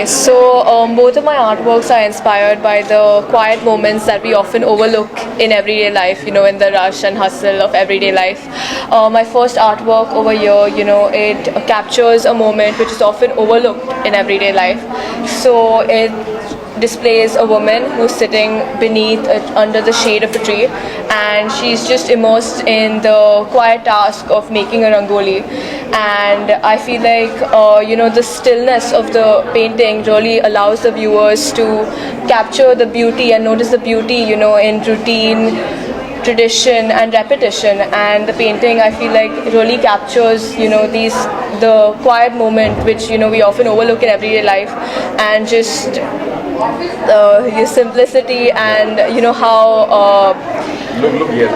Okay, so both of my artworks are inspired by the quiet moments that we often overlook in everyday life, in the rush and hustle of everyday life. My first artwork over here, it captures a moment which is often overlooked in everyday life. So it displays a woman who's sitting beneath under the shade of a tree, and she's just immersed in the quiet task of making a rangoli. And I feel like the stillness of the painting really allows the viewers to capture the beauty and notice the beauty in routine, tradition and repetition. And the painting, I feel like, really captures the quiet moment which we often overlook in everyday life, and just your simplicity, and how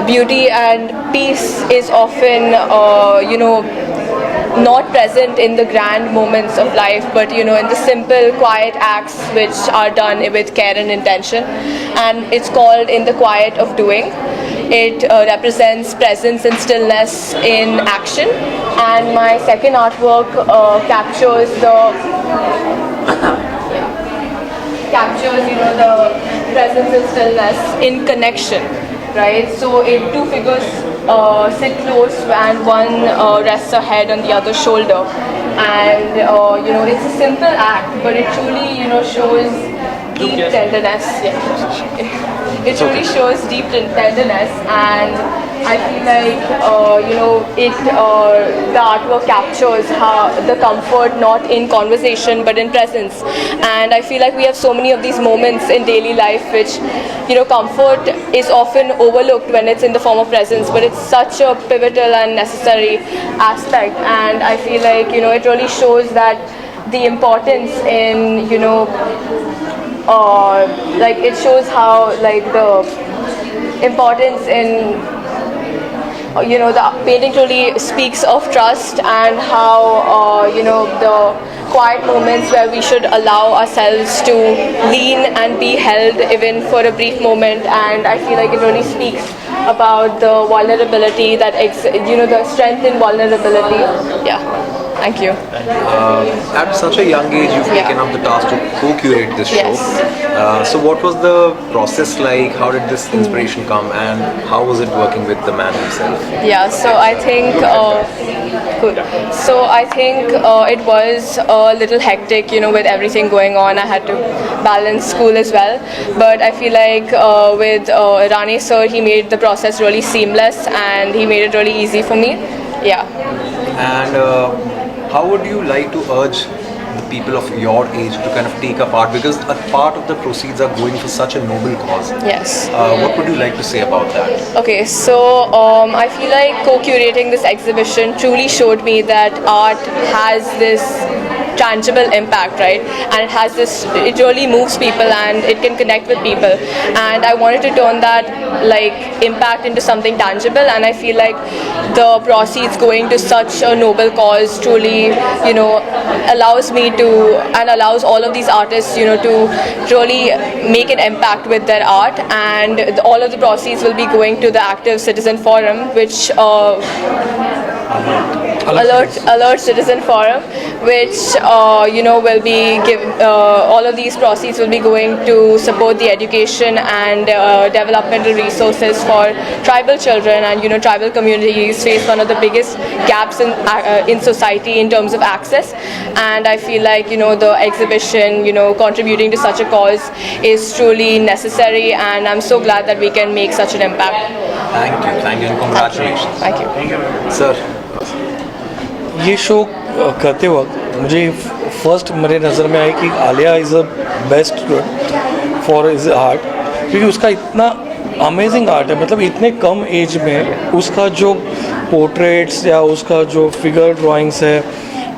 beauty and peace is often not present in the grand moments of life, but in the simple quiet acts which are done with care and intention. And it's called In the Quiet of Doing. It represents presence and stillness in action. And my second artwork captures the presence and stillness in connection, right? So two figures sit close, and one rests her head on the other shoulder. And it's a simple act, but it truly shows deep tenderness. It truly shows deep tenderness, and I feel like the artwork captures how the comfort not in conversation but in presence. And I feel like we have so many of these moments in daily life which comfort is often overlooked when it's in the form of presence, but it's such a pivotal and necessary aspect. And I feel like it really shows that the importance in it shows how the importance in the painting truly speaks of trust, and how the quiet moments where we should allow ourselves to lean and be held even for a brief moment. And I feel like it really speaks about the vulnerability that the strength in vulnerability. Thank you. At such a young age, you've taken up the task to co-curate this show. Yes. So what was the process like? How did this inspiration come, and how was it working with the man himself? So I think good. So I think it was a little hectic, with everything going on. I had to balance school as well. But I feel like with Rane sir, he made the process really seamless, and he made it really easy for me. And how would you like to urge the people of your age to kind of take a part, because a part of the proceeds are going for such a noble cause? Yes. What would you like to say about that? Okay, so I feel like co-curating this exhibition truly showed me that art has this tangible impact, right? And it really moves people, and it can connect with people. And I wanted to turn that impact into something tangible, and I feel like the proceeds going to such a noble cause truly allows me to, and allows all of these artists to really make an impact with their art. And all of the proceeds will be going to the Active Citizen Forum, which Alert Citizen Forum, which will be all of these proceeds will be going to support the education and developmental resources for tribal children. And tribal communities face one of the biggest gaps in society in terms of access. And I feel like the exhibition contributing to such a cause is truly necessary, and I'm so glad that we can make such an impact. Thank you, and congratulations. Thank you. Sir. ये show करते वक्त मुझे first मेरे नज़र में आया कि Alia is a best for is art, क्योंकि उसका इतना अमेजिंग आर्ट है। मतलब इतने कम एज में उसका जो पोर्ट्रेट्स या उसका जो फिगर ड्राइंग्स है,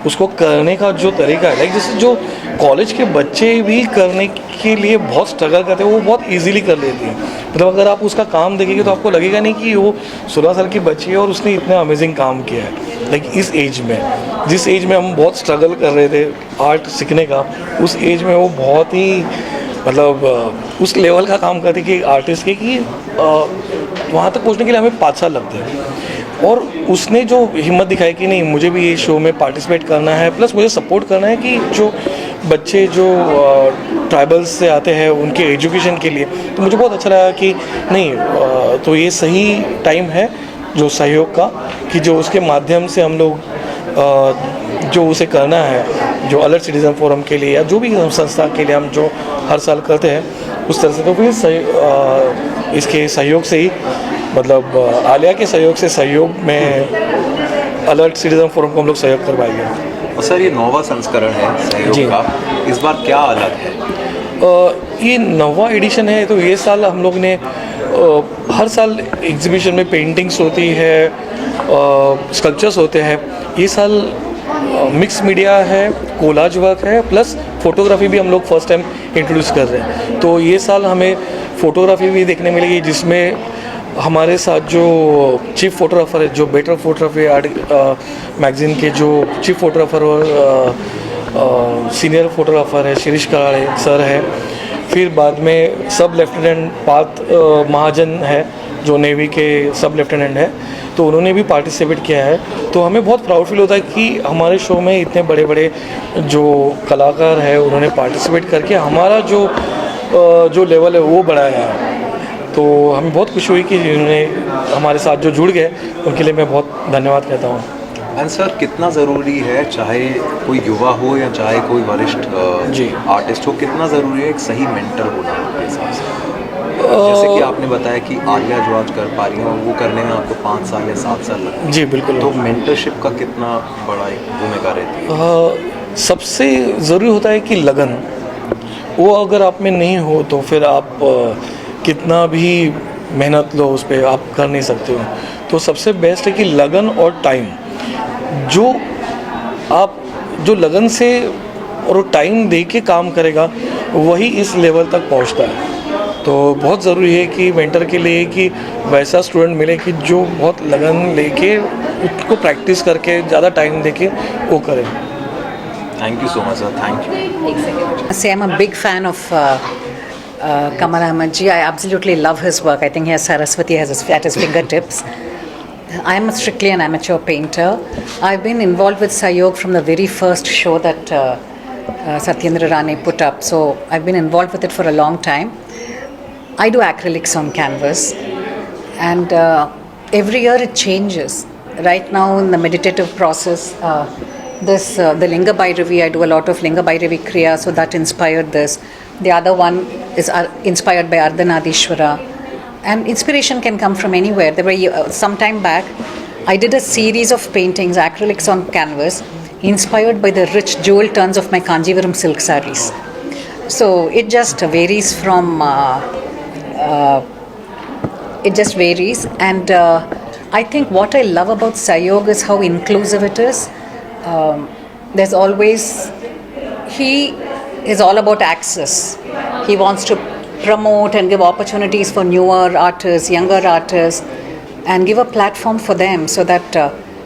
उसको करने का जो तरीका है, जैसे जो कॉलेज के बच्चे भी करने के लिए बहुत स्ट्रगल करते हैं, वो बहुत इजीली कर लेती हैं। मतलब अगर आप उसका काम देखेंगे तो आपको लगेगा नहीं कि वो 16 साल की बच्ची है और उसने इतना अमेजिंग काम किया है। इस एज में, जिस एज में हम बहुत स्ट्रगल कर रहे थे आर्ट सीखने का, उस एज में वो बहुत ही उस लेवल का काम करती कि आर्टिस्ट के कि वहाँ तक पहुँचने के लिए हमें 5 साल लगते हैं। और उसने जो हिम्मत दिखाई कि नहीं मुझे भी ये शो में पार्टिसिपेट करना है, प्लस मुझे सपोर्ट करना है कि जो बच्चे जो ट्राइबल्स से आते हैं उनके एजुकेशन के लिए, तो मुझे बहुत अच्छा लगा कि नहीं तो ये सही टाइम है जो सहयोग का, कि जो उसके माध्यम से हम लोग जो उसे करना है, जो अलर्ट सिटीज़न फोरम के लिए या जो भी संस्था के लिए हम जो हर साल करते हैं उस तरह से, तो फिर इसके सहयोग से ही, मतलब आलिया के सहयोग से सहयोग में अलर्ट सिटीज़न फोरम को हम लोग सहयोग करवाएंगे। और सर ये 9वां संस्करण है सहयोग जी। का, इस बार क्या अलग है? ये 9वां एडिशन है, तो ये साल हम लोग ने हर साल एग्जीबिशन में पेंटिंग्स होती है, स्कल्पचर्स होते हैं। ये साल मिक्स मीडिया है, कोलाज वर्क है, प्लस फोटोग्राफी भी हम लोग फर्स्ट टाइम इंट्रोड्यूस कर रहे हैं। तो ये साल हमें फोटोग्राफी भी देखने मिलेगी, जिसमें हमारे साथ जो चीफ फोटोग्राफर है, जो बेटर फोटोग्राफी आर्ट मैगजीन के जो चीफ फोटोग्राफर और सीनियर फोटोग्राफर है शिरीष कराड़े सर है। फिर बाद में सब लेफ्टिनेंट पार्थ महाजन है जो नेवी के सब लेफ्टिनेंट है, तो उन्होंने भी पार्टिसिपेट किया है। तो हमें बहुत प्राउड फील होता है कि हमारे शो में इतने बड़े बड़े जो कलाकार हैं उन्होंने पार्टिसिपेट करके हमारा जो लेवल है वो बढ़ाया है। तो हमें बहुत खुशी हुई कि जिन्होंने हमारे साथ जो जुड़ गए उनके लिए मैं बहुत धन्यवाद कहता हूँ। एंड सर कितना ज़रूरी है, चाहे कोई युवा हो या चाहे कोई वरिष्ठ जी। आर्टिस्ट हो, कितना ज़रूरी है एक सही मेंटर होना आपके हिसाब से? जैसे कि आपने बताया कि आलिया जो आज कर पा रही हैं वो करने में आपको 5 साल या 7 साल लगते जी बिल्कुल। हैं, तो मेंटरशिप का कितना बड़ा एक भूमिका रहती है? सबसे ज़रूरी होता है कि लगन, वो अगर आप में नहीं हो तो फिर आप कितना भी मेहनत लो उस पर आप कर नहीं सकते हो। तो सबसे बेस्ट है कि लगन और टाइम, जो लगन से और टाइम दे के काम करेगा वही इस लेवल तक पहुंचता है। तो बहुत ज़रूरी है कि मेंटर के लिए कि वैसा स्टूडेंट मिले कि जो बहुत लगन लेके उसको प्रैक्टिस करके ज़्यादा टाइम दे के वो करे। Thank you so much sir, thank you. Say I'm a big fan of Kamal Ahmed ji. I absolutely love his work. I think he has Saraswati at his fingertips. I am strictly an amateur painter. I've been involved with Sayog from the very first show that Satyendra Rane put up. So I've been involved with it for a long time. I do acrylics on canvas, and every year it changes. Right now in the meditative process, the Linga Bhairavi, I do a lot of Linga Bhairavi Kriya, so that inspired this. The other one is inspired by Ardhanadishwara. And inspiration can come from anywhere. There were some time back, I did a series of paintings, acrylics on canvas, inspired by the rich jewel tones of my Kanjivaram silk sarees. So it just varies from, and I think what I love about Sayog is how inclusive it is. There's always, he is all about access. He wants to promote and give opportunities for newer artists, younger artists, and give a platform for them so that,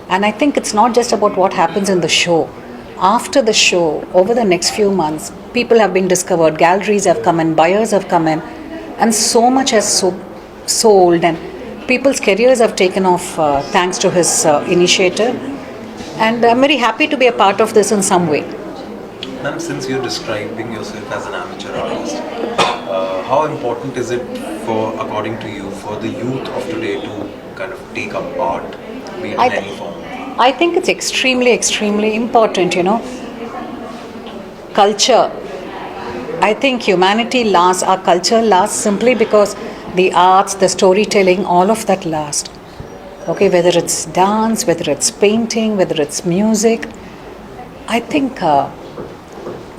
and I think it's not just about what happens in the show. After the show, over the next few months, people have been discovered, galleries have come in, buyers have come in, and so much has sold, and people's careers have taken off thanks to his initiative. And I'm very happy to be a part of this in some way. Ma'am, since you're describing yourself as an amateur artist, how important is it according to you, for the youth of today to kind of take up art, be it in any form? I think it's extremely, extremely important, you know. Culture. I think humanity lasts, our culture lasts simply because the arts, the storytelling, all of that last. Okay, whether it's dance, whether it's painting, whether it's music, I think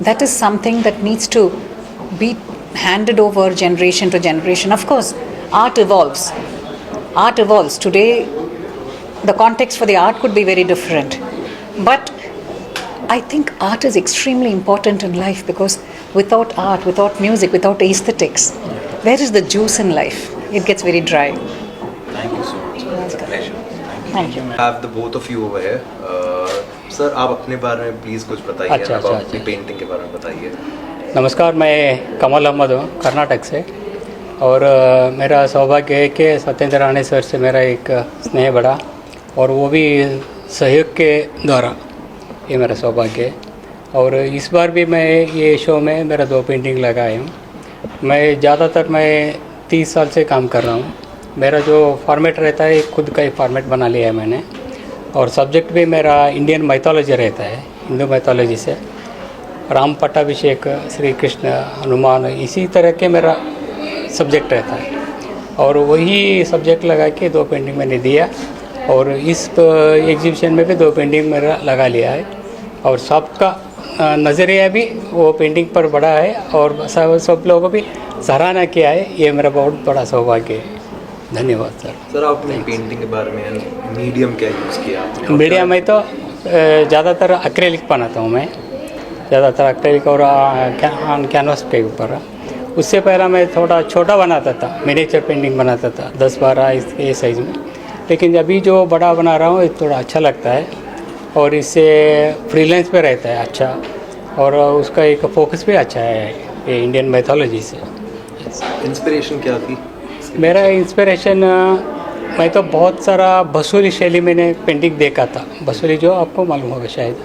that is something that needs to be handed over generation to generation. Of course, art evolves. Art evolves. Today, the context for the art could be very different. But I think art is extremely important in life, because without art, without music, without aesthetics, where is the juice in life? It gets very dry. Thank you so much. It's a pleasure. Thank you. Have the both of you over here. Sir आप अपने बारे में please कुछ बताइए, अच्छा, आप अच्छा, अपनी अच्छा। पेंटिंग के बारे में बताइए। नमस्कार, मैं कमल अहमद हूँ, कर्नाटक से। और मेरा सौभाग्य है कि सत्येंद्र राणे सर से मेरा एक स्नेह बढ़ा। और वो भी सहयोग के द्वारा, ये मेरा सौभाग्य है। और इस बार भी मैं ये शो में मेरा 2 पेंटिंग लगाए हूँ। मैं ज़्यादातर 30 साल से काम कर रहा हूँ। मेरा जो फॉर्मेट रहता है खुद का ही फॉर्मेट बना लिया है मैंने, और सब्जेक्ट भी मेरा इंडियन माइथोलॉजी रहता है, हिंदू माइथोलॉजी से राम पट्टाभिषेक, श्री कृष्ण, हनुमान, इसी तरह के मेरा सब्जेक्ट रहता है। और वही सब्जेक्ट लगा के 2 पेंटिंग मैंने दिया, और इस एग्जीबिशन में भी 2 पेंटिंग मेरा लगा लिया है। और सबका नज़रिया भी वो पेंटिंग पर बड़ा है, और सब लोगों भी सराहना किया है। ये मेरा बहुत बड़ा सौभाग्य है। धन्यवाद सर। सर, आपने पेंटिंग के बारे में मीडियम क्या यूज़ किया आपने? मीडिया में तो ज़्यादातर एक्रेलिक बनाता हूँ मैं, ज़्यादातर एक्रेलिक और कैनवास के ऊपर। उससे पहला मैं थोड़ा छोटा बनाता था, मिनिएचर पेंटिंग बनाता था 10-12 इसके साइज़ में। लेकिन अभी जो बड़ा बना रहा हूँ ये थोड़ा अच्छा लगता है, और इससे फ्रीलांस पे रहता है अच्छा, और उसका एक फोकस भी अच्छा है ये इंडियन मैथोलॉजी से। इंस्पिरेशन क्या थी? मेरा इंस्पिरेशन, मैं तो बहुत सारा बसूली शैली मैंने पेंटिंग देखा था। बसूली जो आपको मालूम होगा शायद,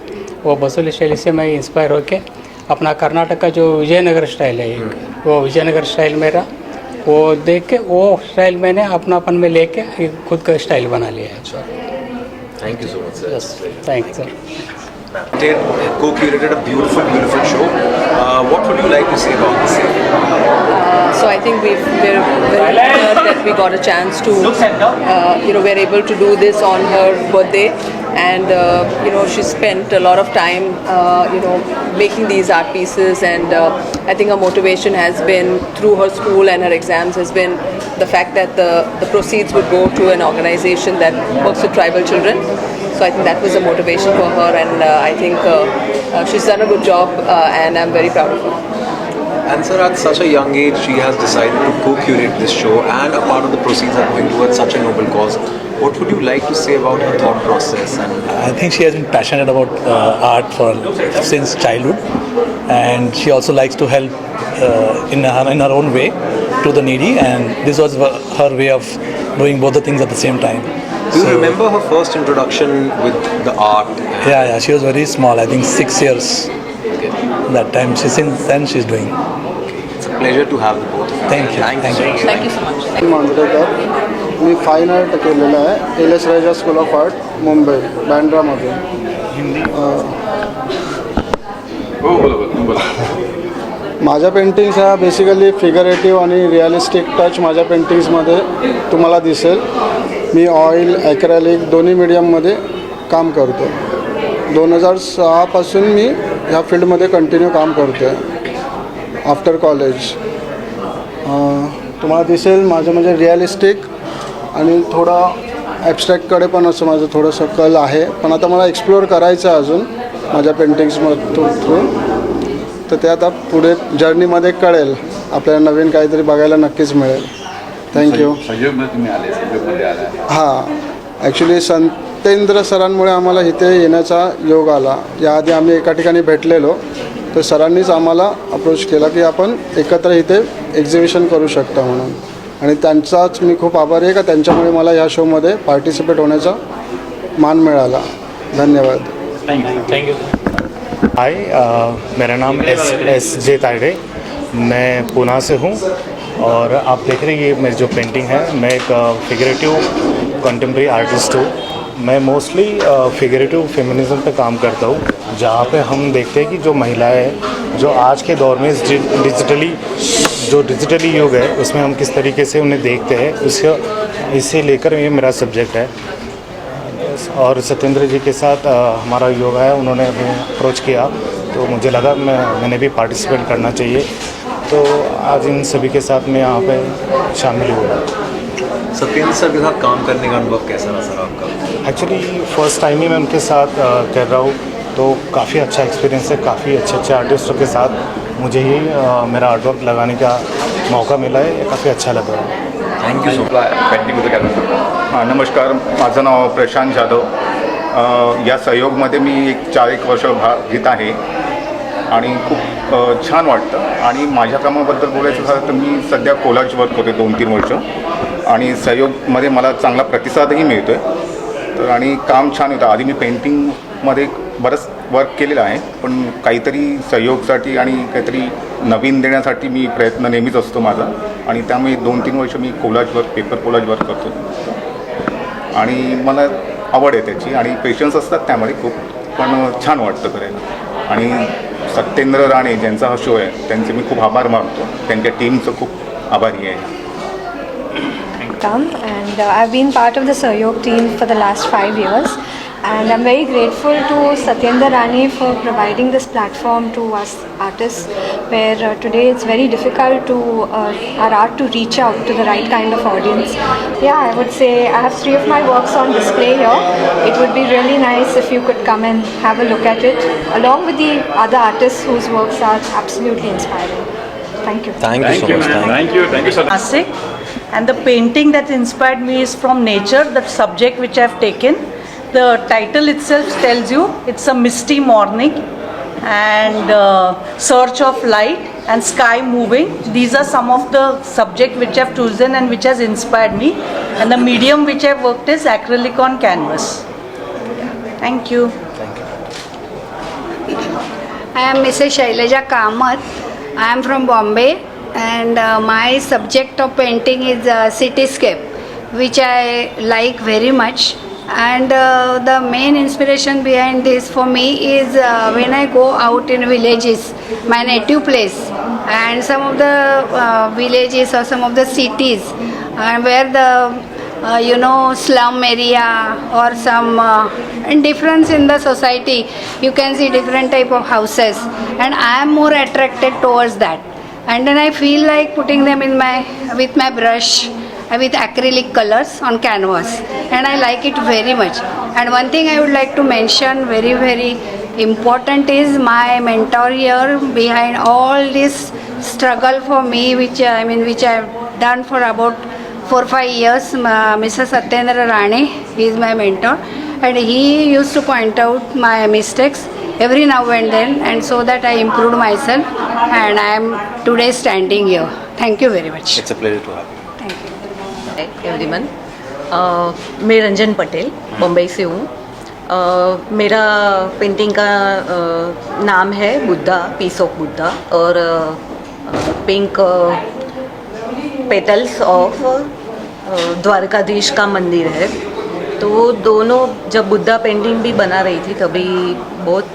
वो बसूली शैली से मैं इंस्पायर होके अपना कर्नाटक का जो विजयनगर स्टाइल है एक, वो विजयनगर स्टाइल मेरा वो देख के वो स्टाइल मैंने अपनापन में लेके एक खुद का स्टाइल बना लिया है। Thank you so much, sir. Thank you sir. Co-curated a beautiful show. What would you like to say about the same? So I think we're very fortunate that we got a chance to, we're able to do this on her birthday, and she spent a lot of time, making these art pieces, and I think her motivation has been through her school and her exams has been the fact that the proceeds would go to an organization that works with tribal children. So I think that was a motivation for her, and I think she's done a good job, and I'm very proud of her. And sir, at such a young age, she has decided to co-curate this show, and a part of the proceeds are going towards such a noble cause. What would you like to say about her thought process? And I think she has been passionate about art since childhood, and she also likes to help in her own way to the needy, and this was her way of doing both the things at the same time. do you remember her first introduction with the art? Yeah, she was very small. I think 6 years. Okay. That time, since then she's doing. It's a pleasure to have the both of you. Thank you. Thank you. Thank you so much. Manjrekar. मी fine art केलेलं आहे L S Raja school of art Mumbai बँड्रामध्ये. माझ्या paintings ह्या basically फिगरेटिव्ह आणि realistic touch माझ्या पेंटिंग्समध्ये तुम्हाला दिसेल. मी ऑइल ॲक्रेलिक दोन्ही मीडियममध्ये काम करतो. 2006 पासून मी ह्या फील्डमध्ये कंटिन्यू काम करतो आहे आफ्टर कॉलेज. तुम्हाला दिसेल माझं म्हणजे रिअलिस्टिक आणि थोडा ॲबस्ट्रॅक्टकडे पण असं माझं थोडंसं कल आहे, पण आता मला एक्सप्लोअर करायचं आहे अजून माझ्या पेंटिंग्समधून. तर ते आता पुढे जर्नीमध्ये कळेल, आपल्याला नवीन काहीतरी बघायला नक्कीच मिळेल. थँक्यू. हां, ॲक्च्युली संतेंद्र सरांमुळे आम्हाला इथे येण्याचा योग आला. याआधी आम्ही एका ठिकाणी भेटलेलो, तर सरांनीच आम्हाला अप्रोच केला की आपण एकत्र इथे एक्झिबिशन करू शकता म्हणून, आणि त्यांचाच मी खूप आभारी आहे का त्यांच्यामुळे मला ह्या शोमध्ये पार्टिसिपेट होण्याचा मान मिळाला. धन्यवाद. Thank you. हाय, मेरा नाम एस जे तायडे, मैं पूना से हूँ, और आप देख रहे हैं ये मेरी जो पेंटिंग है, मैं एक फिगरेटिव कंटेम्प्रेरी आर्टिस्ट हूँ। मैं मोस्टली फिगरेटिव फेमिनिज्म पे काम करता हूँ, जहाँ पे हम देखते हैं कि जो महिलाएं हैं जो आज के दौर में डिजिटली युग है उसमें हम किस तरीके से उन्हें देखते हैं, इसे लेकर ये मेरा सब्जेक्ट है। और सत्येंद्र जी के साथ हमारा योग है, उन्होंने हमें अप्रोच किया तो मुझे लगा मैंने भी पार्टिसिपेट करना चाहिए, तो आज इन सभी के साथ मैं यहाँ पे शामिल हुआ। सत्येंद्र सर के साथ काम करने का अनुभव कैसा रहा सर आपका? एक्चुअली फ़र्स्ट टाइम ही मैं उनके साथ कर रहा हूँ, तो काफ़ी अच्छा एक्सपीरियंस है। काफ़ी अच्छे आर्टिस्टों के साथ मुझे ही मेरा आर्टवर्क लगाने का मौका मिला है, काफ़ी अच्छा लग रहा है। Thank you so much. हां, नमस्कार, माझं नाव प्रशांत जाधव. या सहयोगमध्ये मी 4-1 वर्ष भाग घेत आहे आणि खूप छान वाटतं. आणि माझ्या कामाबद्दल बोलायचं झालं तर मी सध्या कोलाज वर्क होते 2-3 वर्ष, आणि सहयोगमध्ये मला चांगला प्रतिसादही मिळतो आहे. तर आणि काम छान होतं. आधी मी पेंटिंगमध्ये बरंच वर्क केलेलं आहे, पण काहीतरी सहयोगसाठी आणि काहीतरी नवीन देण्यासाठी मी प्रयत्न नेहमीच असतो माझा. आणि त्यामुळे 2-3 वर्ष मी collage work, paper collage work करतो आणि मला आवड आहे त्याची आणि पेशन्स असतात त्यामध्ये खूप, पण छान वाटतं करायला. आणि सत्येंद्र राणे ज्यांचा हा शो आहे त्यांचे मी खूप आभार मानतो, त्यांच्या टीमचं खूप आभारी आहे. And I've been part of the Sahyog team for the last 5 years, and I'm very grateful to Satyendra Rani for providing this platform to us artists, where today it's very difficult to our art to reach out to the right kind of audience. Yeah, I would say I have 3 of my works on display here. It would be really nice if you could come and have a look at it, along with the other artists whose works are absolutely inspiring. Thank you. Thank you so much. Thank you, sir. Nasik, and the painting that inspired me is from nature, the subject which I have taken. The title itself tells you it's a misty morning and search of light and sky moving. These are some of the subject which I have chosen and which has inspired me, and the medium which I have worked is acrylic on canvas. Thank you. I am Mrs. Shailaja Kamath. I am from Bombay, and my subject of painting is cityscape, which I like very much. And the main inspiration behind this for me is when I go out in villages, my native place, and some of the villages or some of the cities where the slum area or some indifference in the society, you can see different type of houses, and I am more attracted towards that. And then I feel like putting them in with my brush, with acrylic colors on canvas, and I like it very much. And one thing I would like to mention very, very important is my mentor here behind all this struggle for me, which I have done for about 4-5 years. Mr. Satyendra Rane, he is my mentor, and he used to point out my mistakes every now and then, and so that I improved myself, and I am today standing here. Thank you very much. It's a pleasure to have you. Thank you. Everyone, मैं रंजन पटेल मुंबई से हूँ. मेरा painting का नाम है Buddha, piece of Buddha, और pink petals of Dwarkadhish का मंदिर है. तो दोनों जब बुद्धा पेंटिंग भी बना रही थी तभी बहुत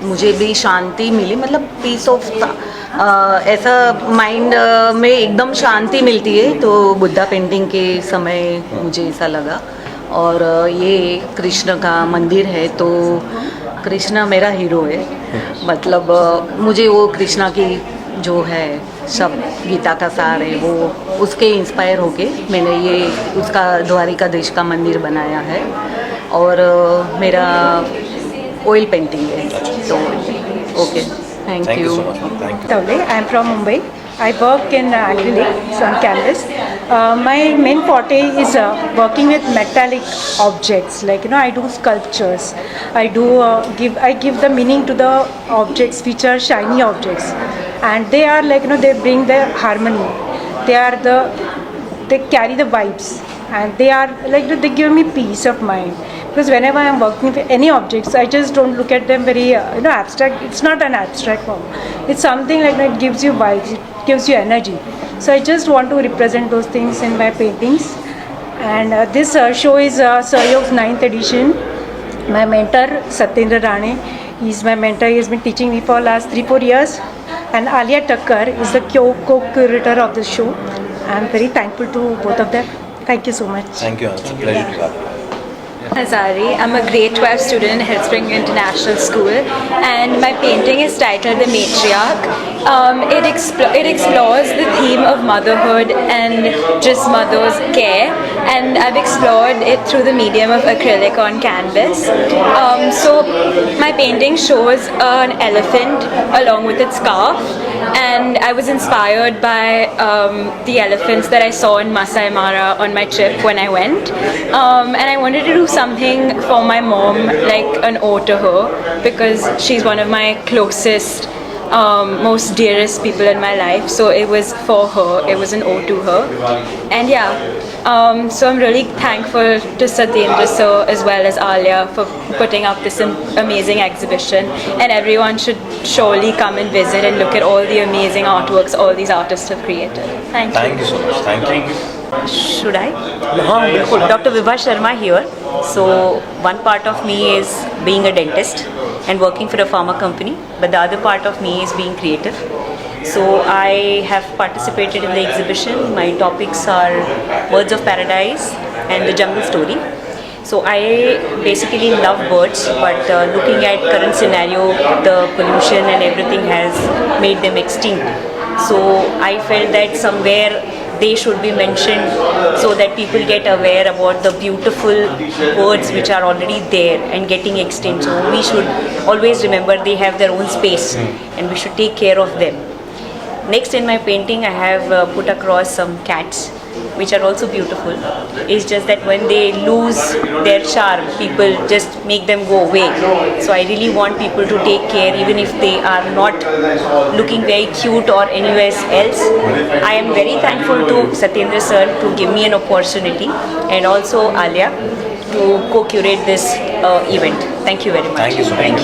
मुझे भी शांति मिली, पीस ऑफ ऐसा माइंड में एकदम शांति मिलती है. तो बुद्धा पेंटिंग के समय मुझे ऐसा लगा. और ये कृष्ण का मंदिर है, तो कृष्ण मेरा हीरो है. मुझे वो कृष्णा की जो है सब गीता का सार है, वो उसके इंस्पायर होके मैंने ये उसका द्वारिकाधीश का मंदिर बनाया है. और मेरा ऑयल पेंटिंग है. तो okay, thank you. I am from Mumbai. I work in acrylic on canvas. My main forte is working with metallic objects. I do sculptures. I give the meaning to the objects which are shiny objects, and they are they bring the harmony. They carry the vibes, and they are they give me peace of mind. Because whenever I am working with any objects, I just don't look at them very abstract. It's not an abstract form. It's something it gives you vibes, it gives you energy. So I just want to represent those things in my paintings. And this show is Sahyog's 9th edition. My mentor Satyendra Rane, he is my mentor. He has been teaching me for last 3-4 years. And Alia Takkar is the co-curator of the show. I am very thankful to both of them. Thank you so much. Thank you, Ansh. Pleasure to have you. Hazari. I'm a grade 12 student in Hillspring International School, and my painting is titled The Matriarch. It explores the theme of motherhood and just mother's care, and I've explored it through the medium of acrylic on canvas. So my painting shows an elephant along with its calf, and I was inspired by the elephants that I saw in Masai Mara on my trip when I went, and I wanted to do something for my mom, like an ode to her, because she's one of my closest most dearest people in my life. So it was for her. It was an ode to her. And yeah, so I'm really thankful to Satyendra sir as well as Alia for putting up this amazing exhibition. And everyone should surely come and visit and look at all the amazing artworks all these artists have created. Thank you. Thank you so much. Thank you. Should I? Dr. Vibha Sharma here. So one part of me is being a dentist and working for a pharma company, but the other part of me is being creative. So I have participated in the exhibition. My topics are Birds of Paradise and the Jungle Story. So I basically love birds, but looking at current scenario, the pollution and everything has made them extinct. So I felt that somewhere they should be mentioned so that people get aware about the beautiful birds which are already there and getting extinct. So we should always remember they have their own space and we should take care of them. Next, in my painting I have put across some cats which are also beautiful. It's just that when they lose their charm, people just make them go away. So I really want people to take care even if they are not looking very cute or anywhere else. I am very thankful to Satyendra sir to give me an opportunity and also Alia to co-curate this event. Thank you very much. Thank you so much.